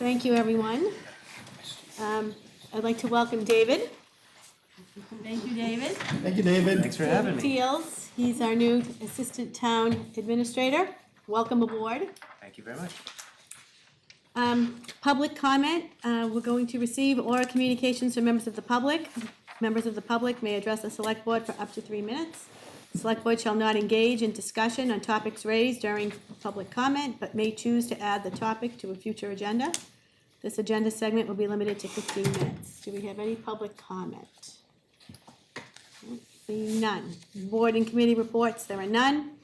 Thank you, everyone. I'd like to welcome David. Thank you, David. Thank you, David. Thanks for having David me. Fields, he's our new Assistant Town Administrator. Welcome aboard. Thank you very much. Public comment, we're going to receive oral communications from members of the public. Members of the public may address the Select Board for up to 3 minutes. The Select Board shall not engage in discussion on topics raised during public comment, but may choose to add the topic to a future agenda. This agenda segment will be limited to 15 minutes. Do we have any public comment? Seeing none. Board and committee reports, there are none.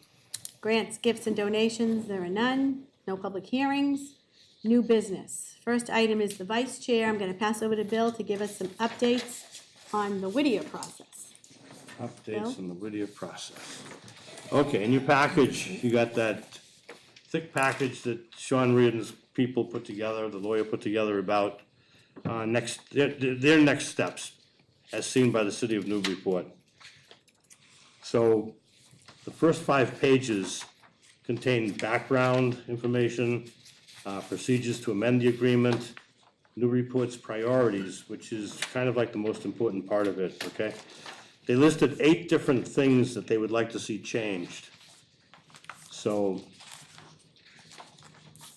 Grants, gifts, and donations, there are none. No public hearings. New business. First item is the vice chair. I'm going to pass over to Bill to give us some updates on the Whittier process. Updates on the Whittier process. Okay, in your package, you got that thick package that Sean Reardon's people put together, the lawyer put together about their next steps, as seen by the City of Newburyport. So, the first 5 pages contain background information, procedures to amend the agreement, Newburyport's priorities, which is kind of like the most important part of it, okay? They listed 8 different things that they would like to see changed. So,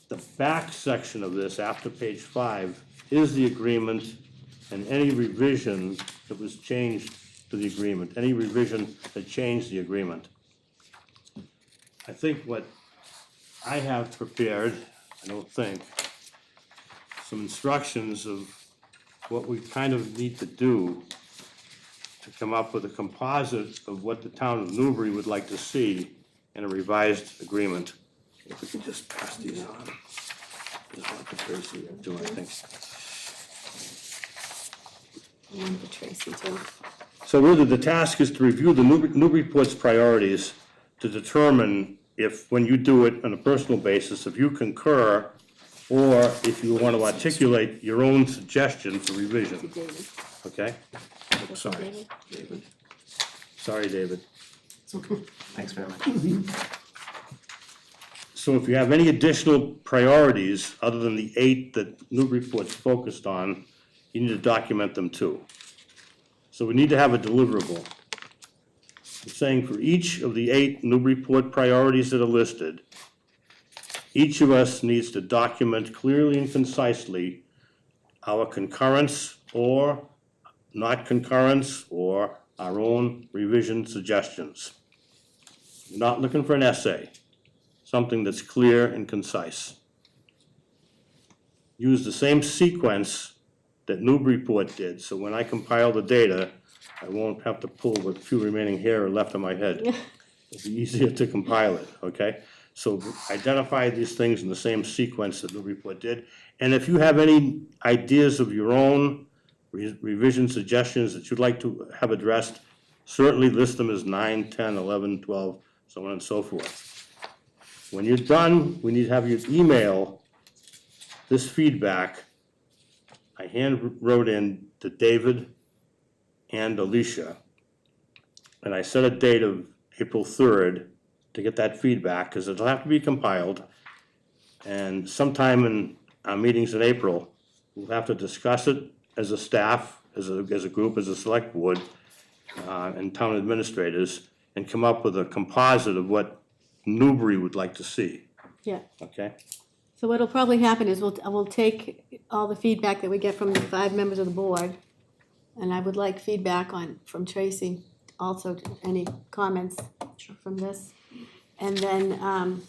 the back section of this, after page 5, is the agreement and any revision that was changed to the agreement, any revision that changed the agreement. I think what I have prepared, some instructions of what we kind of need to do to come up with a composite of what the town of Newbury would like to see in a revised agreement. If we could just pass these on. Just want to Tracy do, I think. One for Tracy, too. So really, the task is to review the Newburyport's priorities to determine if, when you do it on a personal basis, if you concur or if you want to articulate your own suggestion for revision, David. okay? Sorry, David. Sorry, David. Thanks very much. So if you have any additional priorities other than the 8 that Newburyport's focused on, you need to document them too. So we need to have a deliverable. I'm saying for each of the 8 Newburyport priorities that are listed, each of us needs to document clearly and concisely our concurrence or not concurrence or our own revision suggestions. We're not looking for an essay, something that's clear and concise. Use the same sequence that Newburyport did, so when I compile the data, I won't have to pull what few remaining hair are left on my head. It'll be easier to compile it, okay? So identify these things in the same sequence that Newburyport did. And if you have any ideas of your own, revision suggestions that you'd like to have addressed, certainly list them as 9, 10, 11, 12, so on and so forth. When you're done, we need to have you email this feedback. I hand wrote in to David and Alicia, and I set a date of April 3rd to get that feedback, because it'll have to be compiled. And sometime in our meetings in April, we'll have to discuss it as a staff, as a group, as a select board, and town administrators, and come up with a composite of what Newbury would like to see, Yeah. okay? So what'll probably happen is we'll take all the feedback that we get from the 5 members of the board, and I would like feedback from Tracy, also any comments from this. And then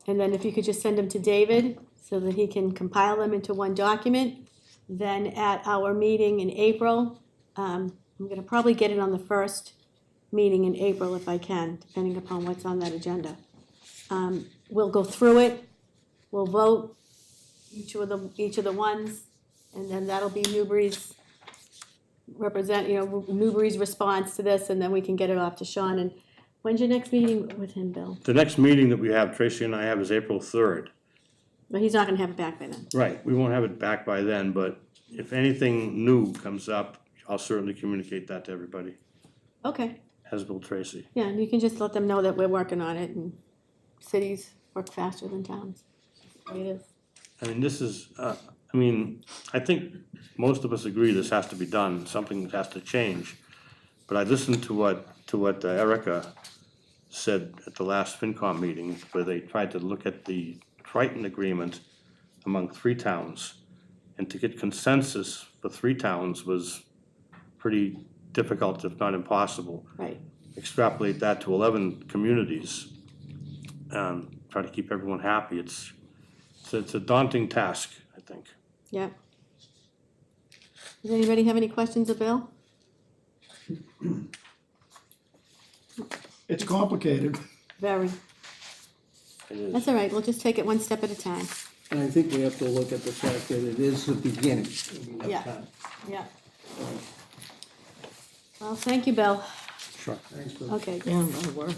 if you could just send them to David so that he can compile them into one document. Then at our meeting in April, I'm gonna probably get it on the first meeting in April if I can, depending upon what's on that agenda. We'll go through it. We'll vote each of the ones, and then that'll be Newbury's Newbury's response to this, and then we can get it off to Sean. And when's your next meeting with him, Bill? The next meeting that we have, Tracy and I have, is April 3rd. But he's not gonna have it back by then. Right, we won't have it back by then, but if anything new comes up, I'll certainly communicate that to everybody, Okay, as will Tracy. yeah, and you can just let them know that we're working on it, and cities work faster than towns. That's the way it is. I mean, this is, I mean, I think most of us agree this has to be done, something has to change. But I listened to what Erica said at the last FinCom meeting, where they tried to look at the Triton agreement among 3 towns. And to get consensus for 3 towns was pretty difficult, if not impossible. Right, Extrapolate that to 11 communities and try to keep everyone happy. It's a daunting task, I think. yeah. Does anybody have any questions of Bill? It's complicated. Very. It is. That's all right, we'll just take it one step at a time. And I think we have to look at the fact that it is the beginning. I mean, Yeah. that's Yeah. Well, thank you, Bill. Sure. Thanks, Bill. Okay. Yeah, that'll work.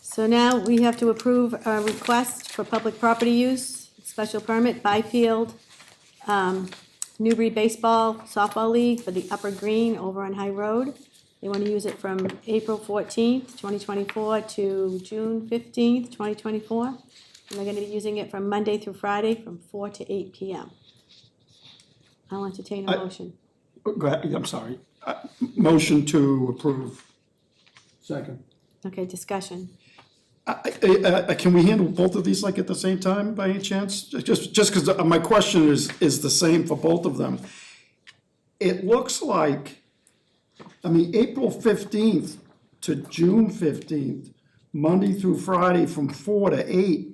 So now we have to approve a request for public property use, special permit, Byfield, Newbury Baseball Softball League for the Upper Green over on High Road. They want to use it from April 14th, 2024 to June 15th, 2024. And they're going to be using it from Monday through Friday from 4 to 8 p.m. I'll entertain a motion. Go ahead, I'm sorry. Motion to approve. Second. Okay, discussion. Can we handle both of these like at the same time by any chance? Just because my question is the same for both of them. It looks like, I mean, April 15th to June 15th, Monday through Friday from 4 to 8.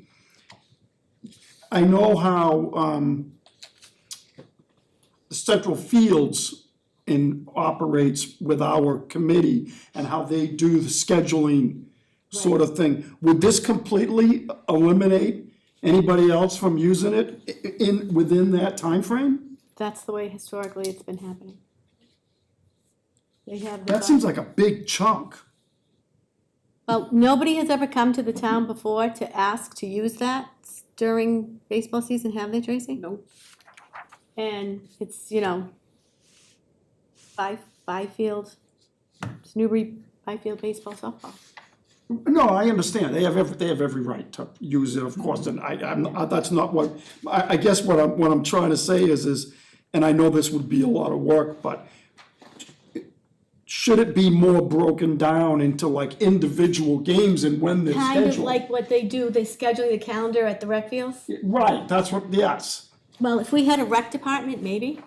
I know how Central Fields operates with our committee and how they do the scheduling sort of thing. Would this completely eliminate anybody else from using it within that time frame? That's the way historically it's been happening. They have. That seems like a big chunk. Well, nobody has ever come to the town before to ask to use that during baseball season, have they, Tracy? Nope. And it's, Byfield, it's Newbury Byfield Baseball Softball. No, I understand. They have every right to use it, of course, and that's not what, I guess what I'm trying to say is, and I know this would be a lot of work, but should it be more broken down into like individual games and when they're scheduled? Kind of like what they do, they schedule the calendar at the rec fields. Right, that's what, yes. Well, if we had a rec department, maybe.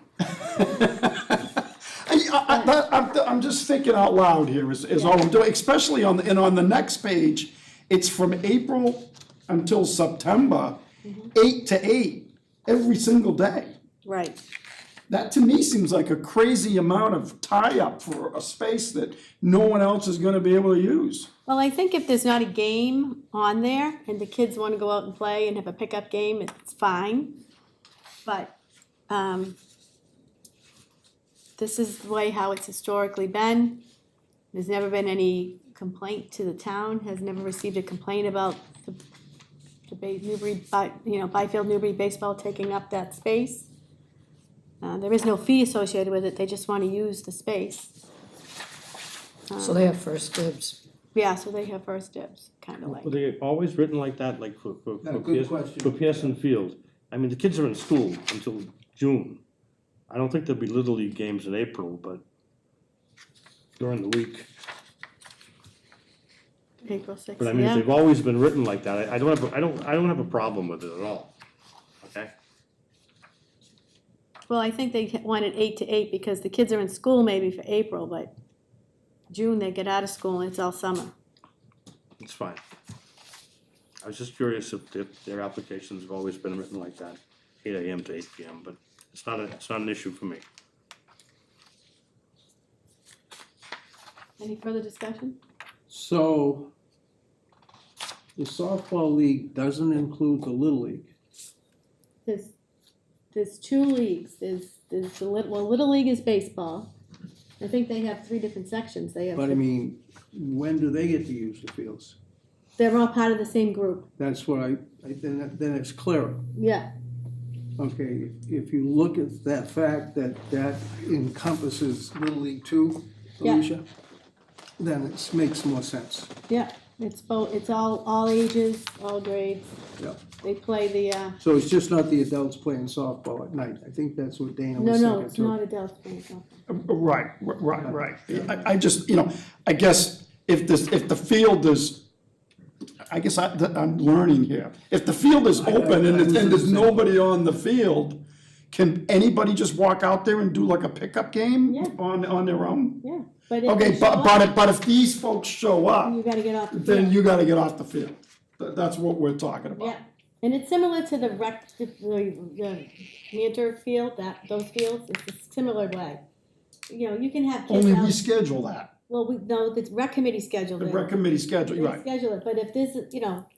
I'm just thinking out loud here is all I'm doing, especially on the next page, it's from April until September, 8 to 8, every single day. Right. That to me seems like a crazy amount of tie-up for a space that no one else is gonna be able to use. Well, I think if there's not a game on there and the kids want to go out and play and have a pickup game, it's fine. But this is the way how it's historically been. There's never been any complaint to the town, has never received a complaint about the Byfield Newbury Baseball taking up that space. There is no fee associated with it, they just want to use the space. So they have first dibs. Yeah, so they have first dibs, kind of like. Were they always written like that, like for Yeah, good question. for Pearson Field? I mean, the kids are in school until June. I don't think there'll be Little League games in April, but during the week. April 6th, But I mean, if yeah. they've always been written like that, I don't have a problem with it at all, okay? Well, I think they wanted 8 to 8 because the kids are in school maybe for April, but June they get out of school and it's all summer. It's fine. I was just curious if their applications have always been written like that, 8 AM to 8 PM, but it's not an issue for me. Any further discussion? So, the softball league doesn't include the Little League. There's 2 leagues. There's the Little League is baseball. I think they have 3 different sections. They have. But I mean, when do they get to use the fields? They're all part of the same group. That's what then it's clearer. Yeah. Okay, if you look at that fact that encompasses Little League 2, Yeah. Alicia, then it makes more sense. Yeah. It's both, it's all ages, all grades. Yeah. They play the, So it's just not the adults playing softball at night? I think that's what Dana no, was no, thinking it's too. not adults playing softball. Right. I just, I guess if the field is, I guess I'm learning here. If the field is open and there's nobody on the field, can anybody just walk out there and do like a pickup game Yeah. on their own? Yeah, but if Okay, they show up, but if these folks show up, you gotta get off the then field. you gotta get off the field. That's what we're talking about. Yeah, and it's similar to the Mantor field, those fields, it's a similar way. You know, you can have kids Only we out, schedule that, well, the rec committee scheduled the it. rec committee schedule, They right. schedule it, but if there's,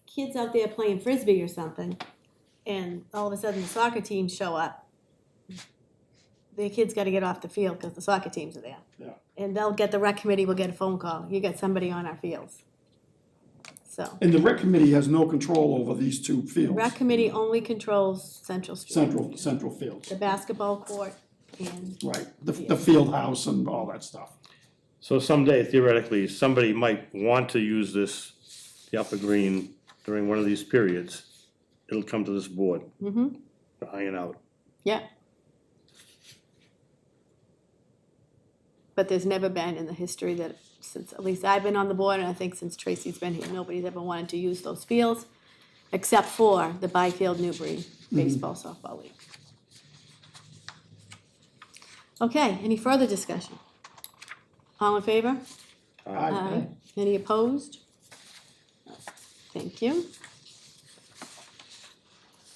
kids out there playing frisbee or something, and all of a sudden the soccer teams show up, the kids gotta get off the field, cause the soccer teams are there. Yeah. And the rec committee will get a phone call, you got somebody on our fields. So, And the rec committee has no control over these two fields, rec committee only controls Central Street, central fields, the basketball court, and, right, the field house and all that stuff. So someday theoretically, somebody might want to use the upper green during one of these periods. It'll come to this board to iron out. yeah. But there's never been in the history that, since at least I've been on the board, and I think since Tracy's been here, nobody's ever wanted to use those fields, except for the Byfield Newbury Baseball Softball League. Okay, any further discussion? All in favor? Aye. Any opposed? Thank you.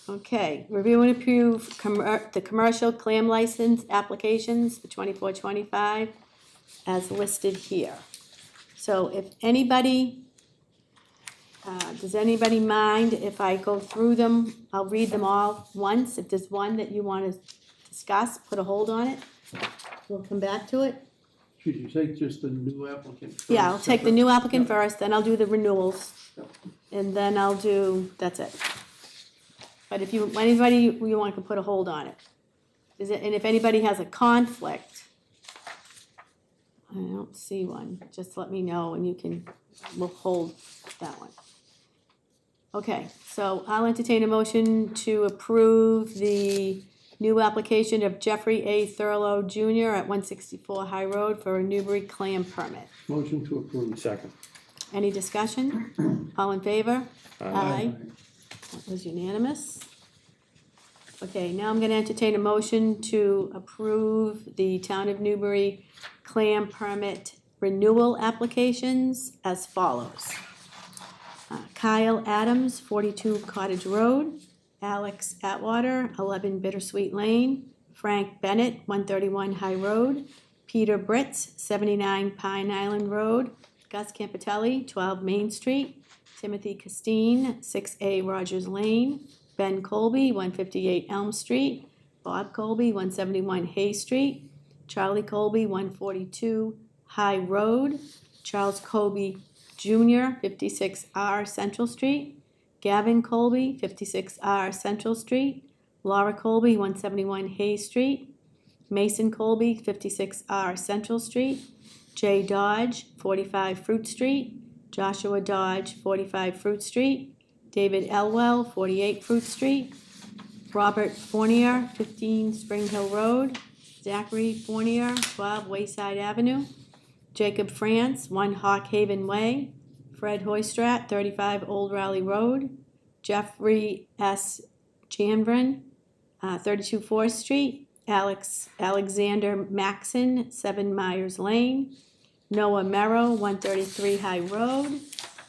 Okay, review and approve the commercial clam license applications for 24-25 as listed here. So if anybody, does anybody mind if I go through them? I'll read them all once. If there's one that you want to discuss, put a hold on it. We'll come back to it. Should you take just the new applicant first? Yeah, I'll take the new applicant first, then I'll do the renewals, and then I'll do, that's it. But if anybody you want to put a hold on it. And if anybody has a conflict, I don't see one, just let me know and we'll hold that one. Okay, so I'll entertain a motion to approve the new application of Jeffrey A. Thurlow Jr. at 164 High Road for a Newbury clam permit. Motion to approve. Second. Any discussion? All in favor? Aye. That was unanimous. Okay, now I'm gonna entertain a motion to approve the Town of Newbury clam permit renewal applications as follows. Kyle Adams, 42 Cottage Road. Alex Atwater, 11 Bittersweet Lane. Frank Bennett, 131 High Road. Peter Britz, 79 Pine Island Road. Gus Campitelli, 12 Main Street. Timothy Castine, 6A Rogers Lane. Ben Colby, 158 Elm Street. Bob Colby, 171 Hay Street. Charlie Colby, 142 High Road. Charles Colby Jr., 56R Central Street. Gavin Colby, 56R Central Street. Laura Colby, 171 Hay Street. Mason Colby, 56R Central Street. Jay Dodge, 45 Fruit Street. Joshua Dodge, 45 Fruit Street. David Elwell, 48 Fruit Street. Robert Fournier, 15 Spring Hill Road. Zachary Fournier, 12 Wayside Avenue. Jacob France, 1 Hawk Haven Way. Fred Hoystrat, 35 Old Raleigh Road. Jeffrey S. Janvrin, 32 4th Street. Alexander Maxon, 7 Myers Lane. Noah Merrow, 133 High Road.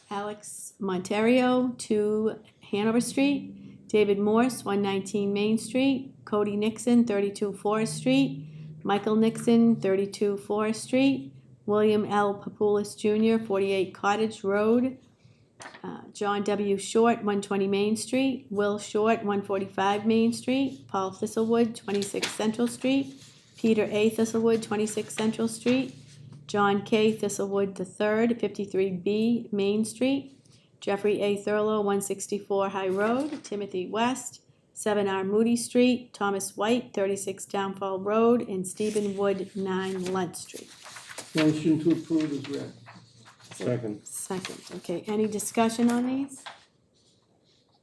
Alex Monterio, 2 Hanover Street. David Morse, 119 Main Street. Cody Nixon, 32 Forest Street. Michael Nixon, 32 Forest Street. William L. Papulis Jr., 48 Cottage Road. John W. Short, 120 Main Street. Will Short, 145 Main Street. Paul Thistlewood, 26 Central Street. Peter A. Thistlewood, 26 Central Street. John K. Thistlewood III, 53B Main Street. Jeffrey A. Thurlow, 164 High Road. Timothy West, 7R Moody Street. Thomas White, 36 Downfall Road. And Stephen Wood, 9 Lunt Street. Motion to approve is read. Second. Second, okay, any discussion on these?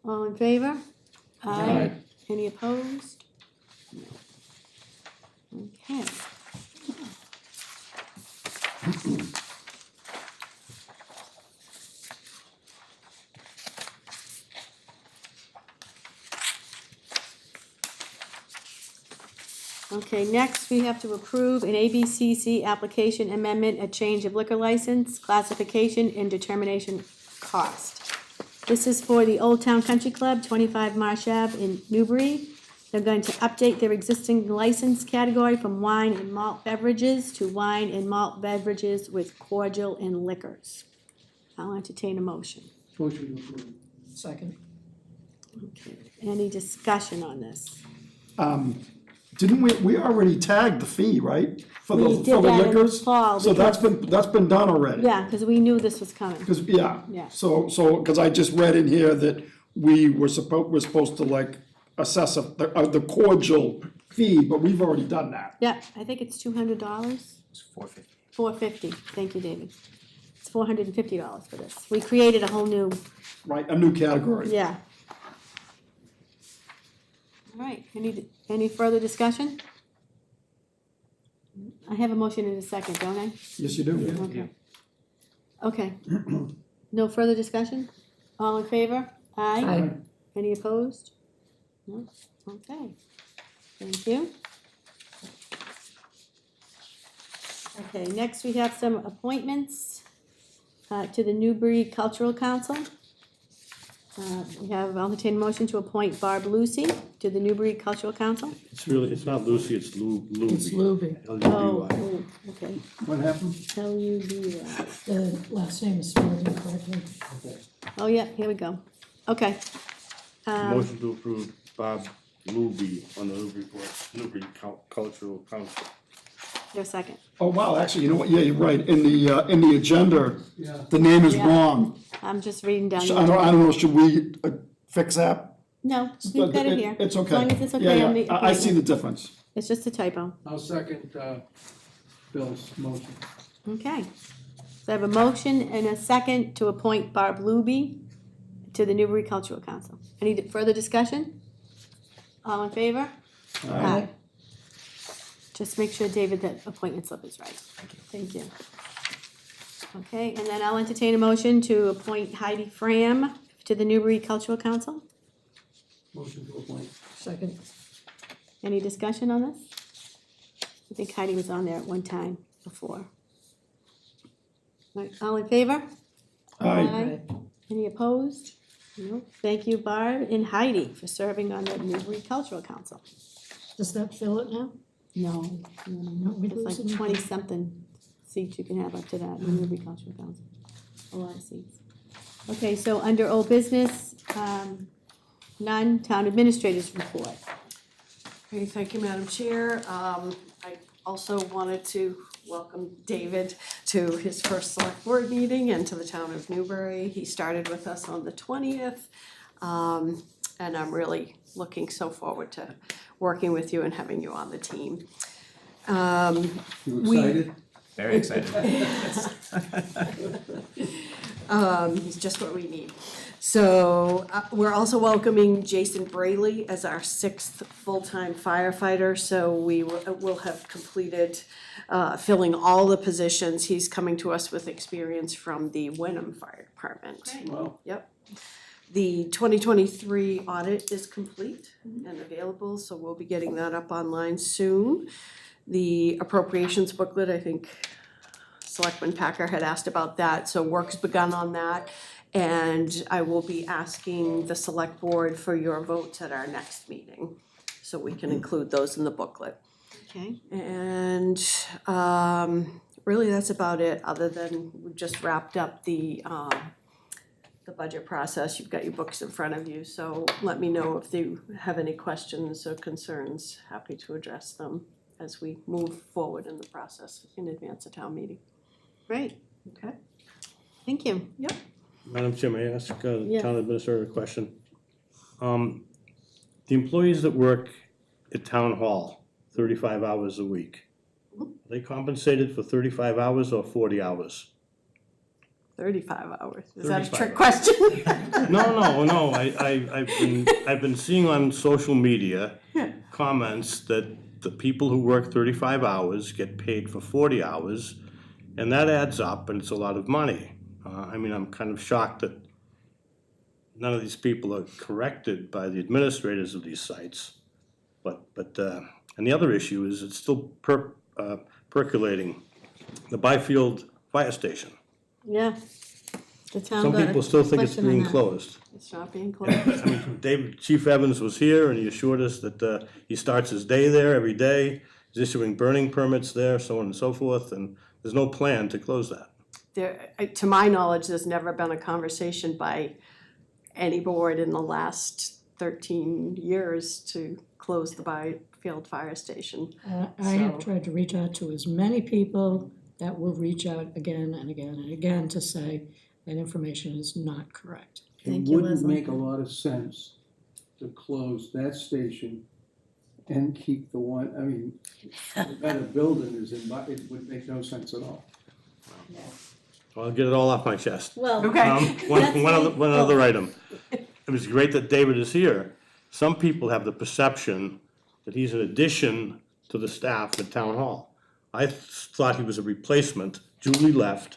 All in favor? Aye. Any opposed? No. Okay. Okay, next we have to approve an ABCC application amendment, a change of liquor license, classification, and determination cost. This is for the Old Town Country Club, 25 Marsh Ave in Newbury. They're going to update their existing license category from wine and malt beverages to wine and malt beverages with cordial and liquors. I'll entertain a motion. Motion to approve. Second. Okay, any discussion on this? Didn't we already tagged the fee, right? For the, We for did the that in the liquors? fall So that's been done already? Yeah, because we knew this was coming. Cause, yeah. Yeah. So, cause I just read in here that we're supposed to like assess the cordial fee, but we've already done that. Yeah, I think it's $200, It's $4.50. $450, thank you, David. It's $450 for this. We created a whole new, Right, a new category. yeah. All right, any further discussion? I have a motion in a second, don't I? Yes, you do. Okay. Okay. No further discussion? All in favor? Aye. Aye. Any opposed? No? Okay. Thank you. Okay, next we have some appointments to the Newbury Cultural Council. We have, I'll entertain a motion to appoint Barb Lucy to the Newbury Cultural Council. It's not Lucy, it's Luby. It's Luby. Oh, L-U-B-Y. okay. What happened? L-U-B-Y. The last name is spelled incorrectly. Oh, yeah, here we go. Okay. Motion to approve Bob Luby on the Newbury Cultural Council. Your second. Oh, wow, actually, you know what, yeah, you're right, in the agenda, Yeah. the name is Yeah. wrong. I'm just reading down. So the- I don't know, should we fix that? No, we've got it here. It's As okay. long as it's Yeah, okay on the I see the appointment. difference. It's just a typo. I'll second, Bill's motion. Okay. So I have a motion and a second to appoint Barb Luby to the Newbury Cultural Council. Any further discussion? All in favor? Aye. Just make sure, David, that appointment slip is right. Thank you. Okay, and then I'll entertain a motion to appoint Heidi Fram to the Newbury Cultural Council. Motion to appoint. Second. Any discussion on this? I think Heidi was on there at one time before. All right, all in favor? Aye. Any opposed? No. Thank you, Barb and Heidi, for serving on the Newbury Cultural Council. Does that fill it now? No, No, we it's lose like anything. 20-something seats you can have up to that in the Newbury Cultural Council. A lot of seats. Okay, so under old business, none, town administrators report. Okay, thank you, Madam Chair. I also wanted to welcome David to his first select board meeting and to the town of Newbury. He started with us on the 20th. And I'm really looking so forward to working with you and having you on the team. You We- excited? Very excited. He's just what we need. So we're also welcoming Jason Braley as our 6th full-time firefighter. So we will have completed filling all the positions. He's coming to us with experience from the Wenham Fire Department. Well, Yep. The 2023 audit is complete and available, so we'll be getting that up online soon. The appropriations booklet, I think Selectman Packer had asked about that, so work's begun on that. And I will be asking the select board for your votes at our next meeting, so we can include those in the booklet. Okay, And really, that's about it, other than we just wrapped up the budget process. You've got your books in front of you, so let me know if you have any questions or concerns. Happy to address them as we move forward in the process in advance of town meeting. great, Okay? thank you. Madam Chair, may I ask Yeah. Town Administrator a question? The employees that work at Town Hall 35 hours a week, are they compensated for 35 hours or 40 hours? 35 hours. Is that a 35 trick hours. question? No, I've been seeing on social media comments that the people who work 35 hours get paid for 40 hours, and that adds up, and it's a lot of money. I mean, I'm kind of shocked that none of these people are corrected by the administrators of these sites. And the other issue is it's still percolating, the Byfield Fire Station. Yeah. The town Some got a people still think it's question on being that. closed. It's not being closed. I mean, Chief Evans was here and he assured us that he starts his day there every day. He's issuing burning permits there, so on and so forth, and there's no plan to close that. To my knowledge, there's never been a conversation by any board in the last 13 years to close the Byfield Fire Station. I have So- tried to reach out to as many people that will reach out again and again and again to say that information is not correct. It Thank you, wouldn't Leslie. make a lot of sense to close that station and keep the one, I mean, the better building is in, it would make no sense at all. Well, I'll get it all off my chest. Well, Okay. One other item. It was great that David is here. Some people have the perception that he's an addition to the staff at Town Hall. I thought he was a replacement. Julie left,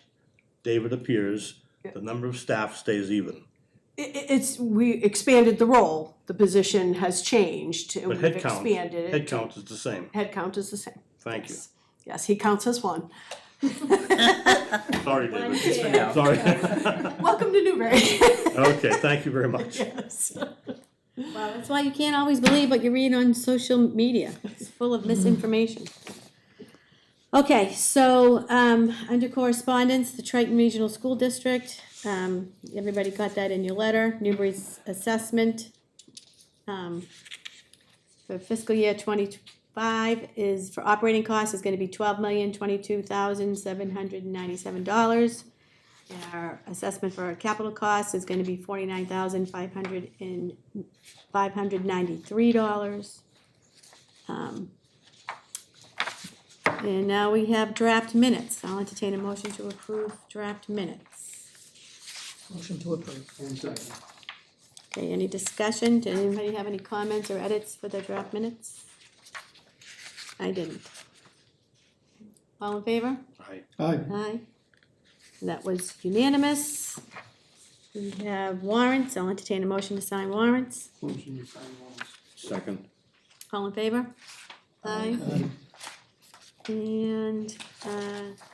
David appears, the number of staff stays even. We expanded the role, the position has changed, and But we've head count, expanded it. head count is the same. Head count is the same. Thank you. Yes. Yes, he counts as one. Sorry, David. for now. Sorry. Welcome to Newbury. Okay, thank you very much. Yes. well, that's why you can't always believe what you read on social media. It's full of misinformation. Okay, so, under correspondence, the Triton Regional School District, everybody got that in your letter, Newbury's assessment, for fiscal year 25 is, for operating costs, is gonna be $12,022,797. And our assessment for our capital costs is gonna be $49,593. And now we have draft minutes. I'll entertain a motion to approve draft minutes. Motion to approve. And second. Okay, any discussion? Did anybody have any comments or edits for the draft minutes? I didn't. All in favor? Right. Aye. Aye. That was unanimous. We have warrants. I'll entertain a motion to sign warrants. Motion to sign warrants. Second. All in favor? Aye. And,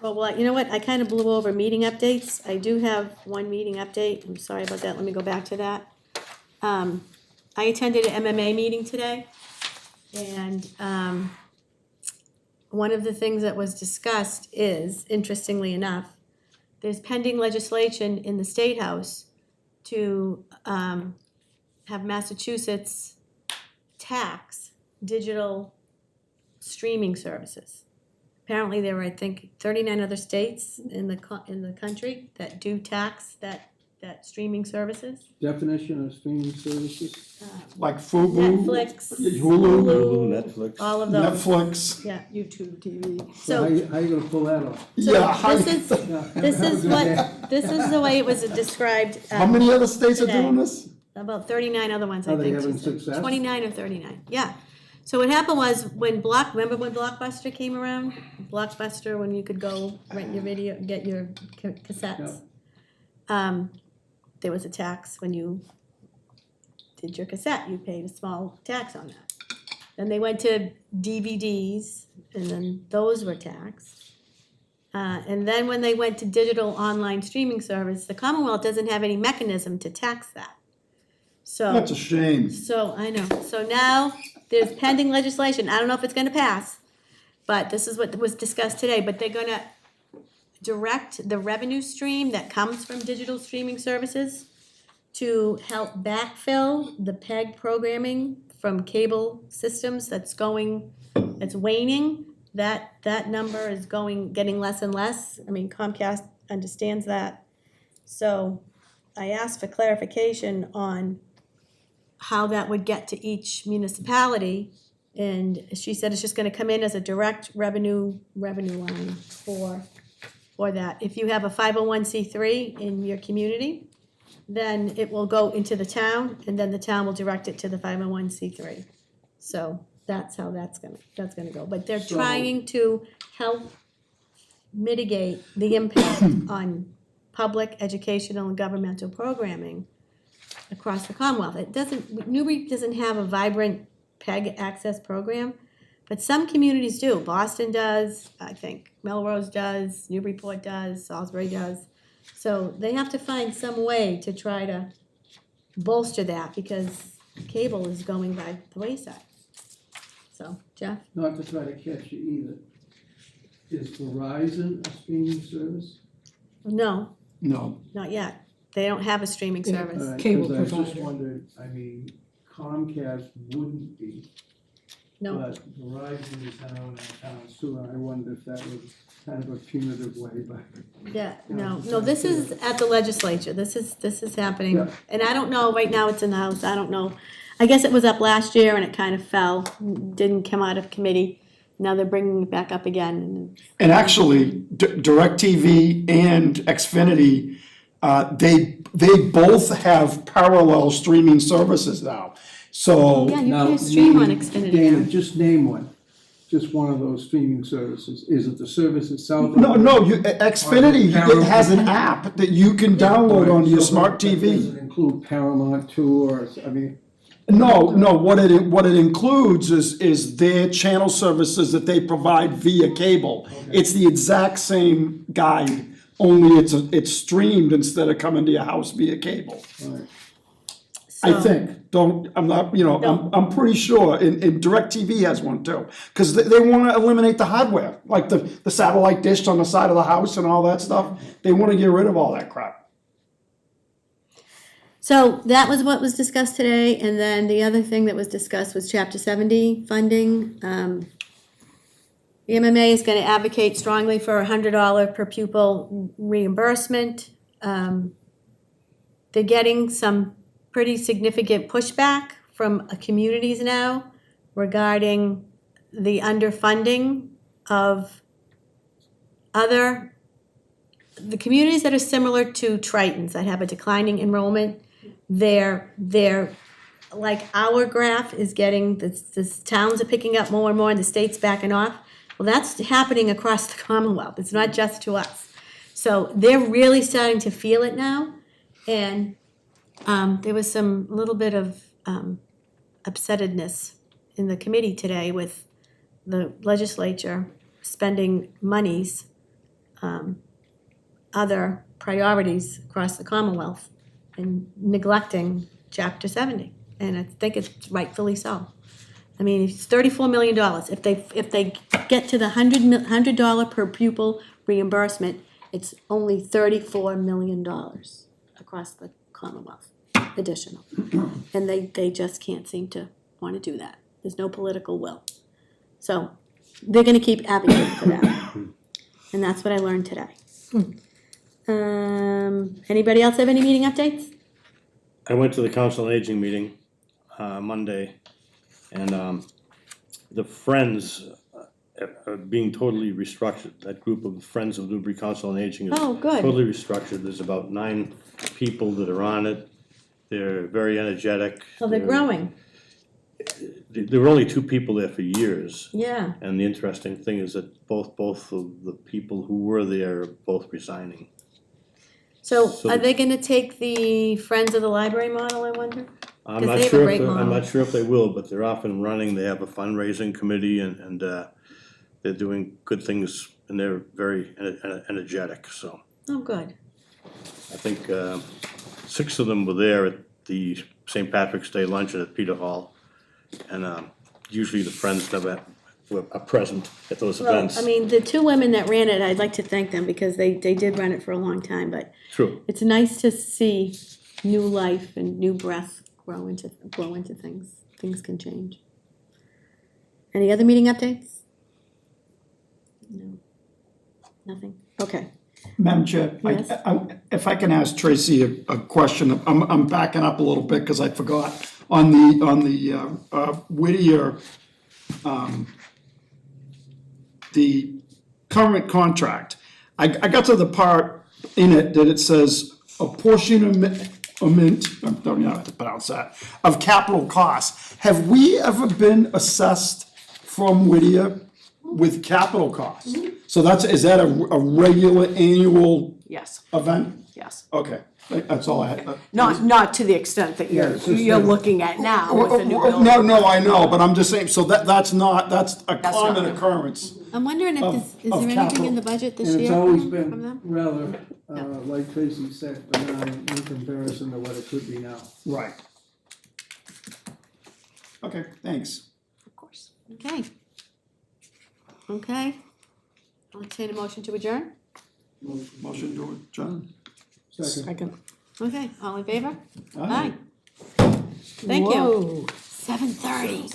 well, you know what, I kind of blew over meeting updates. I do have one meeting update, I'm sorry about that, let me go back to that. I attended an MMA meeting today, and, one of the things that was discussed is, interestingly enough, there's pending legislation in the State House to, have Massachusetts tax digital streaming services. Apparently, there are, I think, 39 other states in the country that do tax that streaming services. Definition of streaming services? Like Fubu, Netflix, Hulu, Netflix. all of those. Netflix. Yeah. YouTube TV. So how So, you gonna pull that off? Yeah, so this is, Yeah, this have a is good day. what, this is the way it was described. How many other states are today. doing this? About 39 other ones, I Are they think. having she said. success? 29 or 39, yeah. So what happened was, remember when Blockbuster came around? Blockbuster, when you could go rent your video, get your cassettes. There was a tax when you did your cassette, you paid a small tax on that. Then they went to DVDs, and then those were taxed. And then when they went to digital online streaming service, the Commonwealth doesn't have any mechanism to tax that. So. That's a shame. So, I know, so now there's pending legislation, I don't know if it's gonna pass, but this is what was discussed today, but they're gonna direct the revenue stream that comes from digital streaming services to help backfill the PEG programming from cable systems that's waning. That number is getting less and less, I mean Comcast understands that. So I asked for clarification on how that would get to each municipality. And she said it's just gonna come in as a direct revenue line for for that. If you have a 501c3 in your community, then it will go into the town, and then the town will direct it to the 501c3. So that's how that's gonna go. But they're So- trying to help mitigate the impact on public, educational, and governmental programming across the Commonwealth. Newbury doesn't have a vibrant PEG access program, but some communities do. Boston does, I think Melrose does, Newburyport does, Salisbury does. So they have to find some way to try to bolster that, because cable is going by the wayside. So, Jeff? Not to try to catch you either. Is Verizon a streaming service? No, No, not yet. They don't have a streaming Yeah. service. All right, Cable 'cause I just provider. wondered, I mean, Comcast wouldn't be, No, but Verizon is now in our town sewer. I wonder if that was kind of a punitive way, but. yeah, no, this is at the legislature. This is happening. Yeah. And I don't know, right now it's in the House, I don't know. I guess it was up last year and it kind of fell, didn't come out of committee. Now they're bringing it back up again. and actually, DirecTV and Xfinity, they both have parallel streaming services now. So, Yeah, you Now, can stream on name- Xfinity Dana, now. just name one, just one of those streaming services. Is it the service itself? no, Xfinity, it has an app that you can download onto your smart Does TV. it include Paramount too, or, I mean, No, what it includes is their channel services that they provide via cable. It's the exact same guide, only it's streamed instead of coming to your house via cable. all right. I So- think, I'm not, No. I'm pretty sure, and DirecTV has one too. Cause they wanna eliminate the hardware, like the satellite dish on the side of the house and all that stuff. They wanna get rid of all that crap. So that was what was discussed today, and then the other thing that was discussed was Chapter 70 funding. The MMA is gonna advocate strongly for $100 per pupil reimbursement. They're getting some pretty significant pushback from communities now regarding the underfunding of the communities that are similar to Triton's, that have a declining enrollment. They're like our graph is getting, the towns are picking up more and more and the state's backing off. Well, that's happening across the Commonwealth. It's not just to us. So they're really starting to feel it now. And there was some little bit of upsettedness in the committee today with the legislature spending monies, other priorities across the Commonwealth, and neglecting Chapter 70, and I think it's rightfully so. I mean, it's $34 million. If they get to the $100 per pupil reimbursement, it's only $34 million across the Commonwealth, additional. And they just can't seem to want to do that. There's no political will. So they're gonna keep advocating for that. And that's what I learned today. Anybody else have any meeting updates? I went to the Council on Aging meeting, Monday, and, the Friends are being totally restructured. That group of Friends of Newbury Council on Aging is Oh, good. totally restructured. There's about 9 people that are on it. They're very energetic. Well, they're growing, There were only 2 people there for years. yeah. And the interesting thing is that both of the people who were there are both resigning. So So- are they gonna take the Friends of the Library model, I wonder? I'm 'Cause not they have a sure great I'm model. not sure if they will, but they're off and running. They have a fundraising committee and they're doing good things and they're very energetic, so. Oh, good. I think 6 of them were there at the St. Patrick's Day luncheon at Peter Hall. And usually the Friends never are present at those Well, events. I mean, the 2 women that ran it, I'd like to thank them because they did run it for a long time, but True. it's nice to see new life and new breath grow into things. Things can change. Any other meeting updates? No. Nothing? Okay. Madam Chair, Yes. if I can ask Tracy a question, I'm backing up a little bit because I forgot. On the Whittier, the current contract, I got to the part in it that it says apportionment, I don't know how to pronounce that, of capital costs. Have we ever been assessed from Whittier with capital costs? So is that a regular annual Yes, event? yes. Okay, that's all I had. Not to the extent that Yeah, it's just you're that- looking at now with the new building. No, I know, but I'm just saying, so that's a That's common not- occurrence. I'm wondering if Of- is there of anything in capital. the budget this And year it's always from been them? rather, like Tracy said, benign in comparison to what it could be now. Right. Okay, thanks. Of course. Okay. Okay. I'll entertain a motion to adjourn. Motion to adjourn. Second. Second. Okay, all in favor? Aye. Thank you. Whoa. 7:30.